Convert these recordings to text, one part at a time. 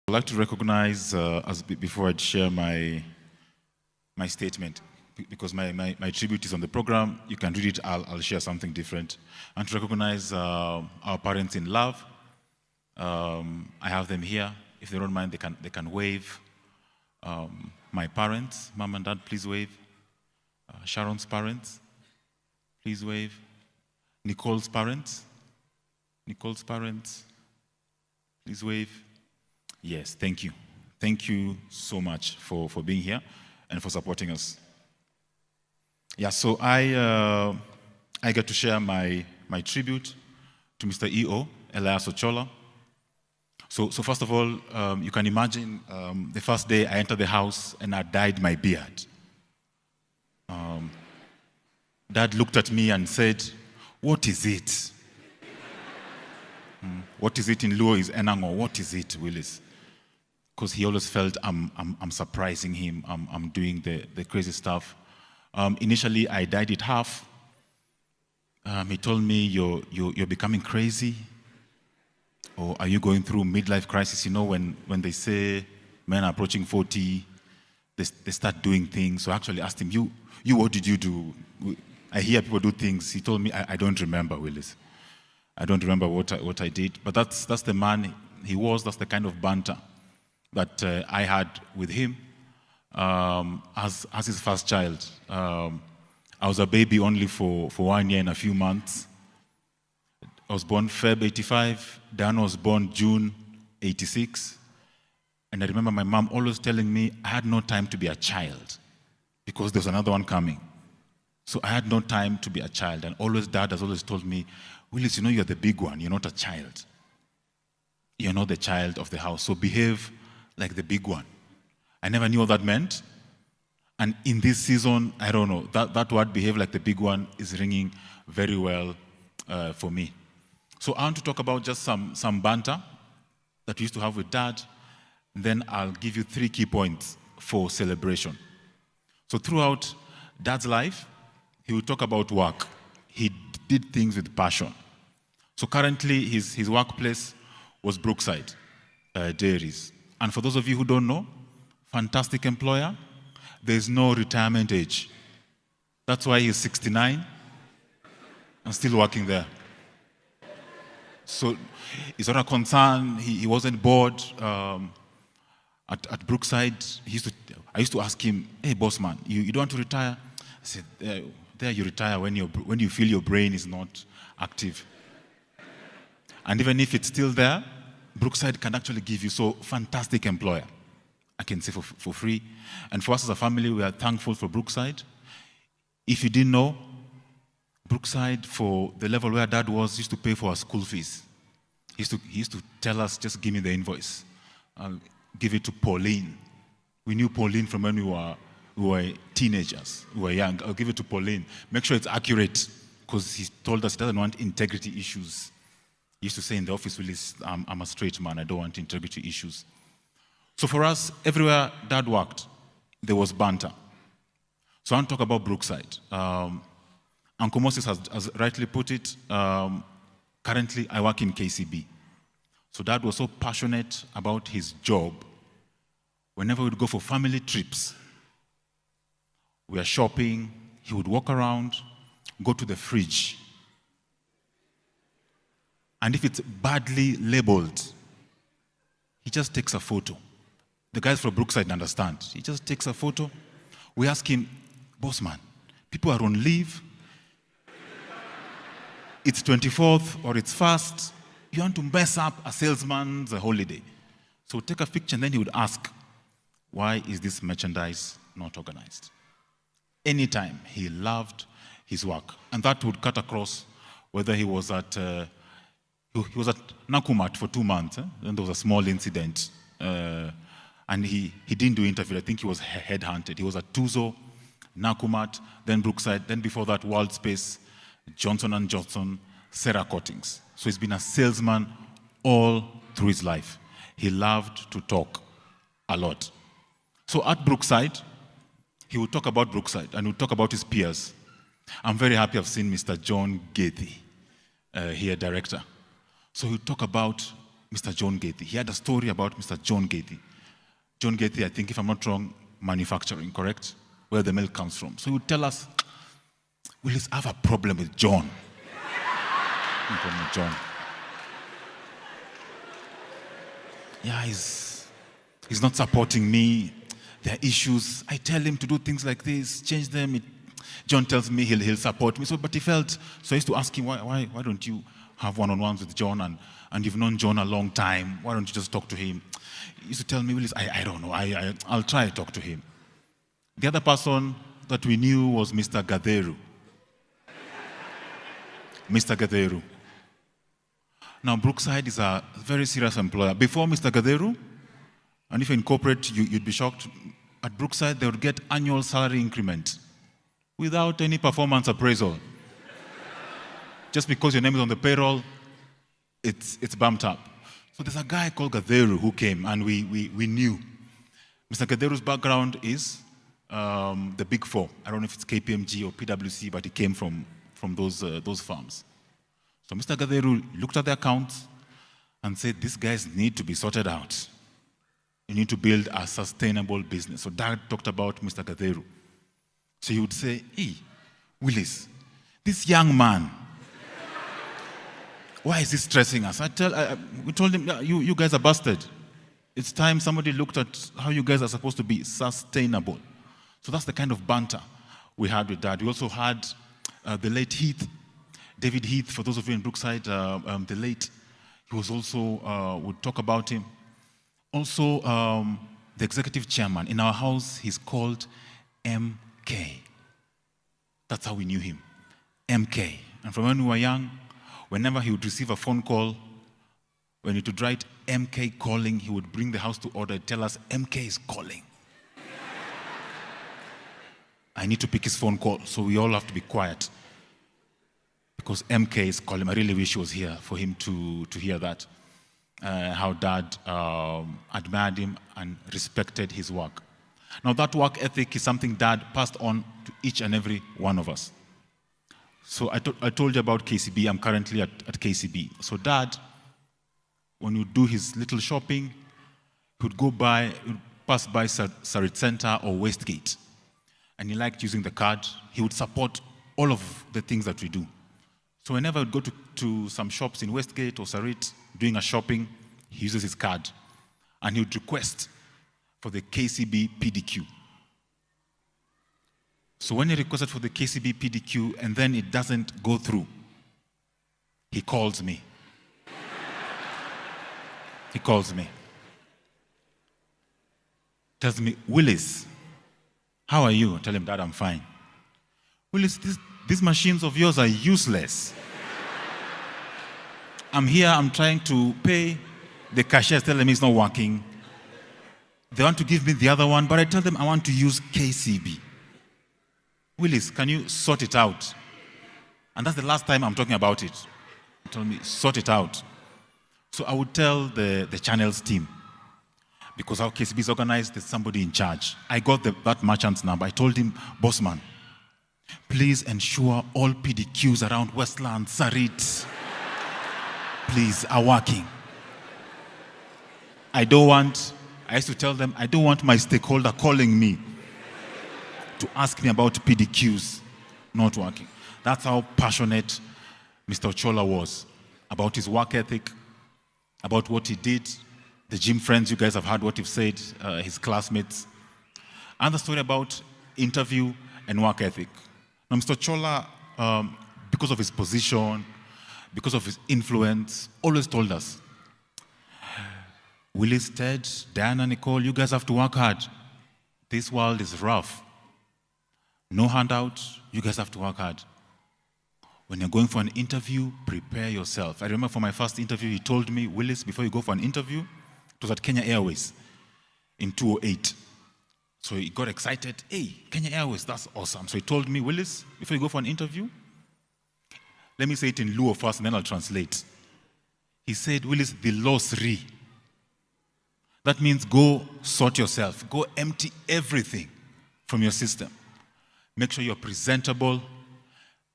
I'd like to recognize, before I share my statement, because my tribute is on the program. You can read it, I'll share something different. And to recognize our parents in love. I have them here. If they don't mind, they can wave. My parents, mom and dad, please wave. Sharon's parents, please wave. Nicole's parents, please wave. Yes, thank you. Thank you so much for being here and for supporting us. Yeah, so I get to share my tribute to Mr. E.O., Elias Ochola. So first of all, you can imagine the first day I entered the house and I dyed my beard. Dad looked at me and said, "What is it?" What is it in Luo is Enango. What is it, Willis? Because he always felt I'm surprising him. I'm doing the crazy stuff. Initially, I dyed it half. He told me, you're becoming crazy. Or are you going through midlife crisis? You know, when they say men are approaching 40, they start doing things. So I actually asked him, you, what did you do? I hear people do things. He told me, I don't remember, Willis. I don't remember what I did. But that's the man he was. That's the kind of banter that I had with him as his first child. I was a baby only for 1 year and a few months. I was born Feb 85. Dan was born June 86. And I remember my mom always telling me I had no time to be a child because there's another one coming. So I had no time to be a child. And Dad has always told me, "Willis, you know you're the big one. You're not a child. You're not the child of the house. So behave like the big one." I never knew what that meant. And in this season, I don't know, that word, behave like the big one, is ringing very well for me. So I want to talk about just some banter that we used to have with Dad. And then I'll give you 3 key points for celebration. So throughout Dad's life, he would talk about work. He did things with passion. So currently, his workplace was Brookside Dairies. And for those of you who don't know, fantastic employer. There's no retirement age. That's why he's 69 and still working there. So it's not a concern. He wasn't bored at Brookside. I used to ask him, "Hey, boss man, you don't want to retire?" I said, there you retire when you feel your brain is not active. And even if it's still there, Brookside can actually give you. So fantastic employer, I can say for free. And for us as a family, we are thankful for Brookside. If you didn't know, Brookside, for the level where Dad was, used to pay for our school fees. He used to tell us, just give me the invoice. I'll give it to Pauline. We knew Pauline from when we were teenagers. We were young. I'll give it to Pauline. Make sure it's accurate, because he told us he doesn't want integrity issues. He used to say in the office, "Willis, I'm a straight man. I don't want integrity issues." So for us, everywhere Dad worked, there was banter. So I want to talk about Brookside. Uncle Moses has rightly put it. Currently, I work in KCB. So Dad was so passionate about his job. Whenever we'd go for family trips, we are shopping, he would walk around, go to the fridge. And if it's badly labeled, he just takes a photo. The guys from Brookside understand. He just takes a photo. We ask him, "Boss man, people are on leave. It's 24th or it's 1st. You want to mess up a salesman's holiday." So take a picture, and then he would ask, "Why is this merchandise not organized?" Anytime, he loved his work. And that would cut across whether he was at Nakumat for 2 months. Then there was a small incident. And he didn't do interview. I think he was headhunted. He was at Tuzo, Nakumat, then Brookside, then before that, World Space, Johnson & Johnson, Sarah Coatings. So he's been a salesman all through his life. He loved to talk a lot. So at Brookside, he would talk about Brookside and would talk about his peers. I'm very happy I've seen Mr. John Gethy here, director. So he would talk about Mr. John Gaithy. He had a story about Mr. John Gaithy. John Gaithy, I think, if I'm not wrong, manufacturing, correct? Where the milk comes from. So he would tell us, Willis, I have a problem with John. Problem with John. Yeah, he's not supporting me. There are issues. I tell him to do things like this, change them. John tells me he'll support me. So, but he felt, so I used to ask him, why don't you have one-on-ones with John? And you've known John a long time. Why don't you just talk to him? He used to tell me, Willis, I don't know. I'll try to talk to him. The other person that we knew was Mr. Gatheru. Mr. Gatheru. Now, Brookside is a very serious employer. Before Mr. Gatheru, and if you incorporate, you'd be shocked, at Brookside, they would get annual salary increment without any performance appraisal. Just because your name is on the payroll, it's bumped up. So there's a guy called Gatheru who came, and we knew. Mr. Gatheru's background is the Big Four. I don't know if it's KPMG or PwC, but he came from those firms. So Mr. Gatheru looked at the accounts and said, these guys need to be sorted out. You need to build a sustainable business. So Dad talked about Mr. Gatheru. So he would say, hey, Willis, this young man, why is he stressing us? We told him, yeah, you guys are busted. It's time somebody looked at how you guys are supposed to be sustainable. So that's the kind of banter we had with Dad. We also had the late Heath, David Heath, for those of you in Brookside, the late, he was also, would talk about him. Also, the executive chairman. In our house, he's called MK. That's how we knew him, MK. And from when we were young, whenever he would receive a phone call, when he would write MK calling, he would bring the house to order, tell us, MK is calling. I need to pick his phone call, so we all have to be quiet. Because MK is calling. I really wish he was here for him to hear that. How Dad admired him and respected his work. Now that work ethic is something Dad passed on to each and every one of us. So I told you about KCB. I'm currently at KCB. So Dad, when he would do his little shopping, he would pass by Sarit Center or Westgate. And he liked using the card. He would support all of the things that we do. So whenever I would go to some shops in Westgate or Sarit, doing a shopping, he uses his card. And he would request for the KCB PDQ. So when he requested for the KCB PDQ and then it doesn't go through, he calls me. He calls me. Tells me, Willis, how are you? I tell him, Dad, I'm fine. Willis, these machines of yours are useless. I'm here, I'm trying to pay. The cashier is telling me it's not working. They want to give me the other one, but I tell them I want to use KCB. Willis, can you sort it out? And that's the last time I'm talking about it. He told me, sort it out. So I would tell the channels team, because how KCB is organized, there's somebody in charge. I got that merchant's number. I told him, boss man, please ensure all PDQs around Westland, Sarit, please, are working. I used to tell them, I don't want my stakeholder calling me to ask me about PDQs not working. That's how passionate Mr. Ochola was about his work ethic, about what he did, the gym friends, you guys have heard what he's said, his classmates, and the story about interview and work ethic. Now, Mr. Ochola, because of his position, because of his influence, always told us, Willis, Ted, Diana, Nicole, you guys have to work hard. This world is rough. No handout, you guys have to work hard. When you're going for an interview, prepare yourself. I remember for my first interview, he told me, Willis, before you go for an interview, it was at Kenya Airways in 2008. So he got excited. Hey, Kenya Airways, that's awesome. So he told me, Willis, before you go for an interview, let me say it in Luo first, and then I'll translate. He said, Willis, the losri. That means go sort yourself. Go empty everything from your system. Make sure you're presentable.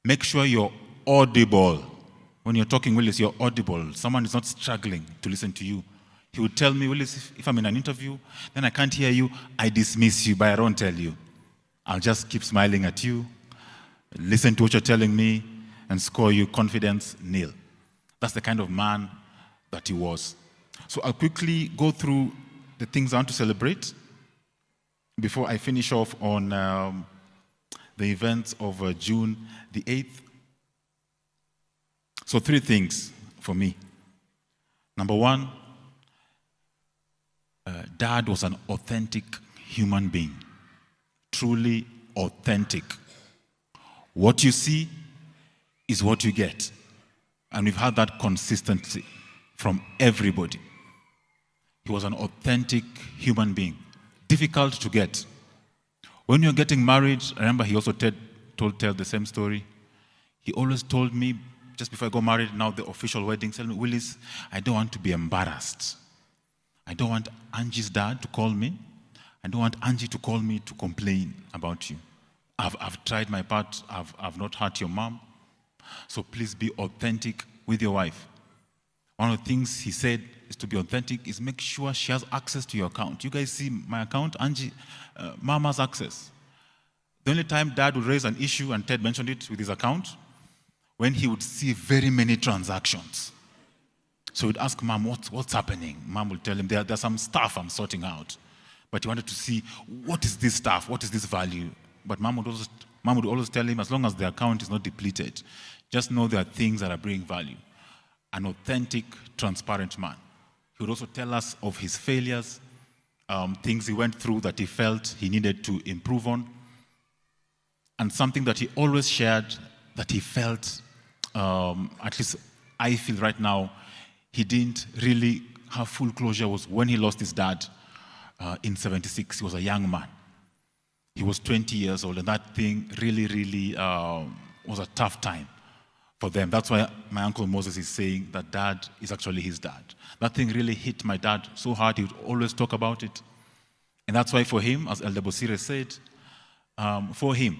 Make sure you're audible. When you're talking, Willis, you're audible. Someone is not struggling to listen to you. He would tell me, Willis, if I'm in an interview, then I can't hear you, I dismiss you, but I don't tell you. I'll just keep smiling at you, listen to what you're telling me, and score you confidence nil. That's the kind of man that he was. So I'll quickly go through the things I want to celebrate before I finish off on the events of June the 8th. So 3 things for me. Number 1, Dad was an authentic human being, truly authentic. What you see is what you get. And we've had that consistently from everybody. He was an authentic human being, difficult to get. When you're getting married, I remember he also told the same story. He always told me, just before I got married, now the official wedding, tell me, Willis, I don't want to be embarrassed. I don't want Angie's dad to call me. I don't want Angie to call me to complain about you. I've tried my part. I've not hurt your mom. So please be authentic with your wife. One of the things he said is to be authentic is make sure she has access to your account. You guys see my account? Angie, mom has access. The only time dad would raise an issue, and Ted mentioned it with his account, when he would see very many transactions. So he'd ask mom, what's happening? Mom will tell him, there's some stuff I'm sorting out. But he wanted to see, what is this stuff? What is this value? But mom would always tell him, as long as the account is not depleted, just know there are things that are bringing value. An authentic, transparent man. He would also tell us of his failures, things he went through that he felt he needed to improve on, and something that he always shared that he felt, at least I feel right now, he didn't really have full closure was when he lost his dad in 76. He was a young man. He was 20 years old, and that thing really, really was a tough time for them. That's why my uncle Moses is saying that dad is actually his dad. That thing really hit my dad so hard, he would always talk about it. And that's why for him, as Elder Bosire said, for him,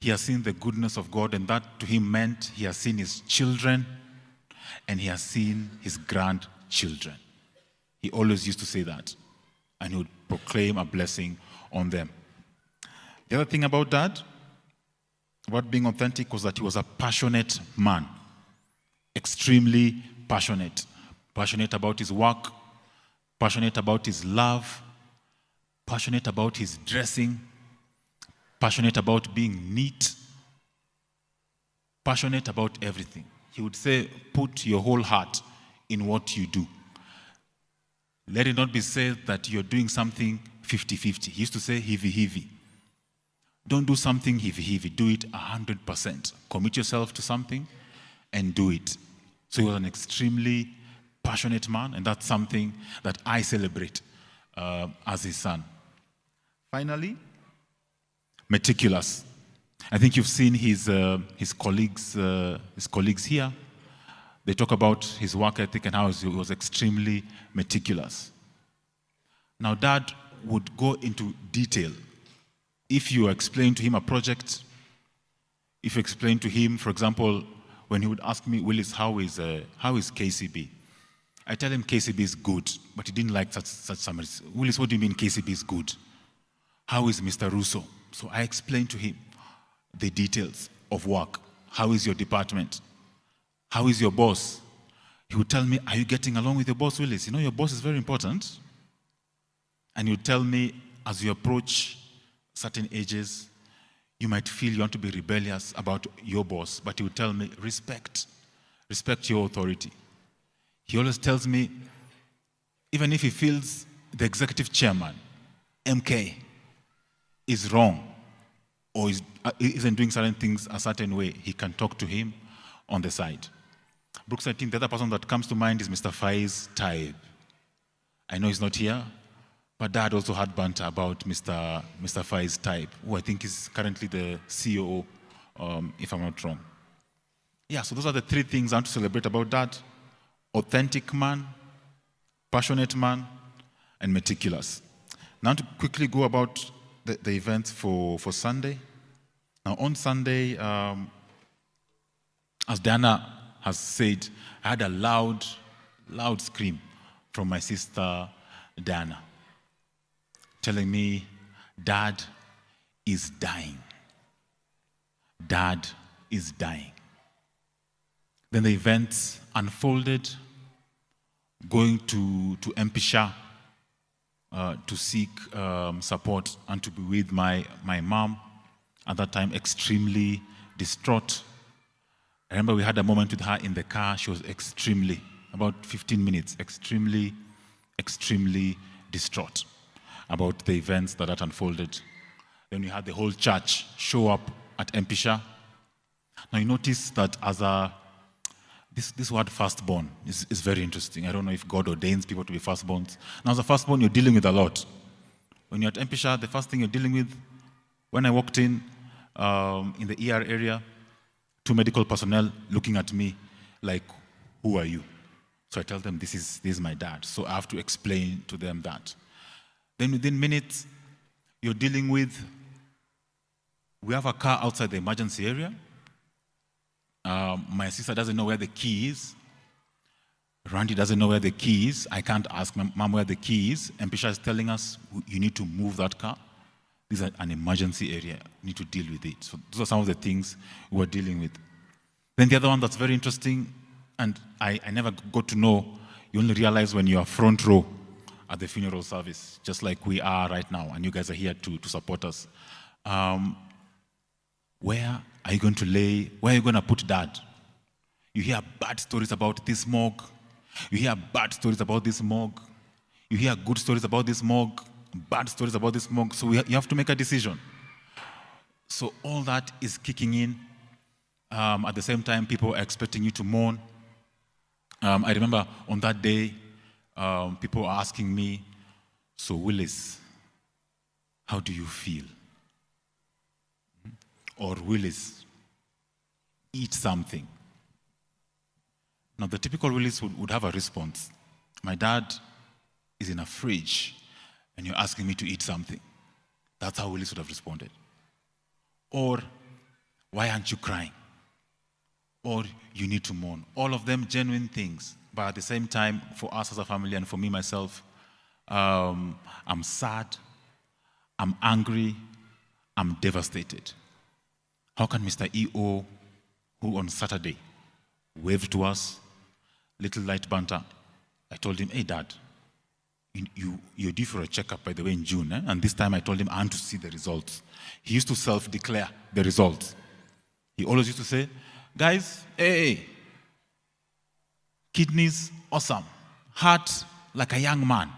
he has seen the goodness of God, and that to him meant he has seen his children and he has seen his grandchildren. He always used to say that, and he would proclaim a blessing on them. The other thing about Dad, about being authentic, was that he was a passionate man. Extremely passionate. Passionate about his work, passionate about his love, passionate about his dressing, passionate about being neat, passionate about everything. He would say, put your whole heart in what you do. Let it not be said that you're doing something 50-50. He used to say heavy. Don't do something heavy. Do it 100%. Commit yourself to something and do it. So he was an extremely passionate man, and that's something that I celebrate as his son. Finally, meticulous. I think you've seen his colleagues here. They talk about his work ethic and how he was extremely meticulous. Now, Dad would go into detail. If you explain to him a project, if you explain to him, for example, when he would ask me, Willis, how is KCB? I tell him KCB is good, but he didn't like such summaries. Willis, what do you mean KCB is good? How is Mr. Russo? So I explained to him the details of work. How is your department? How is your boss? He would tell me, are you getting along with your boss, Willis? You know, your boss is very important. And he would tell me, as you approach certain ages, you might feel you want to be rebellious about your boss, but he would tell me, respect your authority. He always tells me, even if he feels the executive chairman, MK, is wrong, or isn't doing certain things a certain way, he can talk to him on the side. Brooks, I think the other person that comes to mind is Mr. Faiz Taib. I know he's not here, but Dad also had banter about Mr. Faiz Taib, who I think is currently the COO, if I'm not wrong. Yeah, so those are the 3 things I want to celebrate about Dad. Authentic man, passionate man, and meticulous. Now to quickly go about the events for Sunday. Now on Sunday, as Diana has said, I had a loud scream from my sister Diana, telling me, Dad is dying. Dad is dying. Then the events unfolded, going to Empisha to seek support and to be with my mom, at that time extremely distraught. I remember we had a moment with her in the car. She was about 15 minutes, extremely distraught about the events that unfolded. Then we had the whole church show up at Empisha. Now you notice that this word firstborn is very interesting. I don't know if God ordains people to be firstborns. Now as a firstborn, you're dealing with a lot. When you're at Empisha, the first thing you're dealing with, when I walked in the ER area, 2 medical personnel looking at me like, who are you? So I tell them, this is my dad. So I have to explain to them that. Then within minutes, you're dealing with, we have a car outside the emergency area. My sister doesn't know where the key is. Randy doesn't know where the key is. I can't ask my mom where the key is. Empisha is telling us, you need to move that car. This is an emergency area. You need to deal with it. So those are some of the things we're dealing with. Then the other one that's very interesting, and I never got to know, you only realize when you're front row at the funeral service, just like we are right now, and you guys are here to support us. Where are you going to lay, where are you going to put Dad? You hear bad stories about this morgue. You hear bad stories about this morgue. You hear good stories about this morgue, bad stories about this morgue. So you have to make a decision. So all that is kicking in. At the same time, people are expecting you to mourn. I remember on that day, people are asking me, so Willis, how do you feel? Or Willis, eat something. Now, the typical Willis would have a response. My dad is in a fridge, and you're asking me to eat something. That's how Willis would have responded. Or, why aren't you crying? Or, you need to mourn. All of them genuine things. But at the same time, for us as a family and for me myself, I'm sad, I'm angry, I'm devastated. How can Mr. E.O., who on Saturday waved to us, little light banter, I told him, hey, Dad, you're due for a checkup, by the way, in June. And this time I told him, I want to see the results. He used to self-declare the results. He always used to say, guys, hey, kidneys, awesome. Heart, like a young man.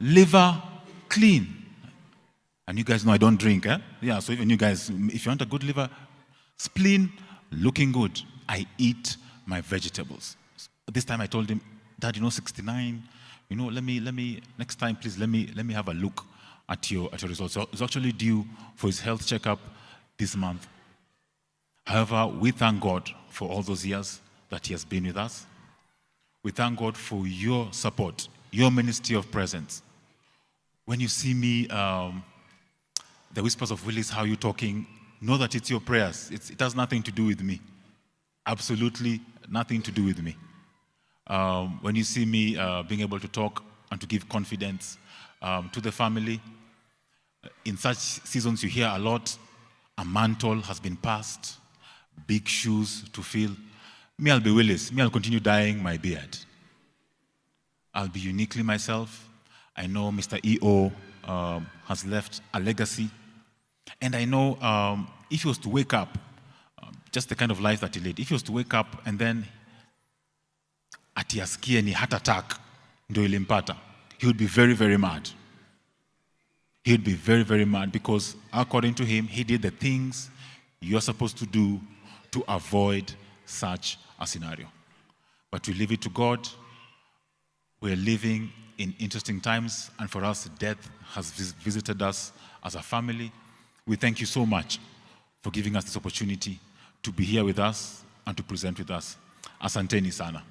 Liver, clean. And you guys know I don't drink, eh? Yeah, so even you guys, if you want a good liver, spleen, looking good. I eat my vegetables. This time I told him, Dad, 69, let me, next time, please, let me have a look at your results. So he's actually due for his health checkup this month. However, we thank God for all those years that he has been with us. We thank God for your support, your ministry of presence. When you see me, the whispers of Willis, how you're talking, know that it's your prayers. It has nothing to do with me. Absolutely nothing to do with me. When you see me being able to talk and to give confidence to the family, in such seasons you hear a lot, a mantle has been passed, big shoes to fill. Me, I'll be Willis. Me, I'll continue dyeing my beard. I'll be uniquely myself. I know Mr. E.O. has left a legacy. And I know if he was to wake up, just the kind of life that he led, if he was to wake up and then atiasikie ni heart attack ndio ilimpata, he would be very, very mad. He would be very, very mad because according to him, he did the things you're supposed to do to avoid such a scenario. But we leave it to God. We're living in interesting times, and for us, death has visited us as a family. We thank you so much for giving us this opportunity to be here with us and to present with us. Asanteni sana.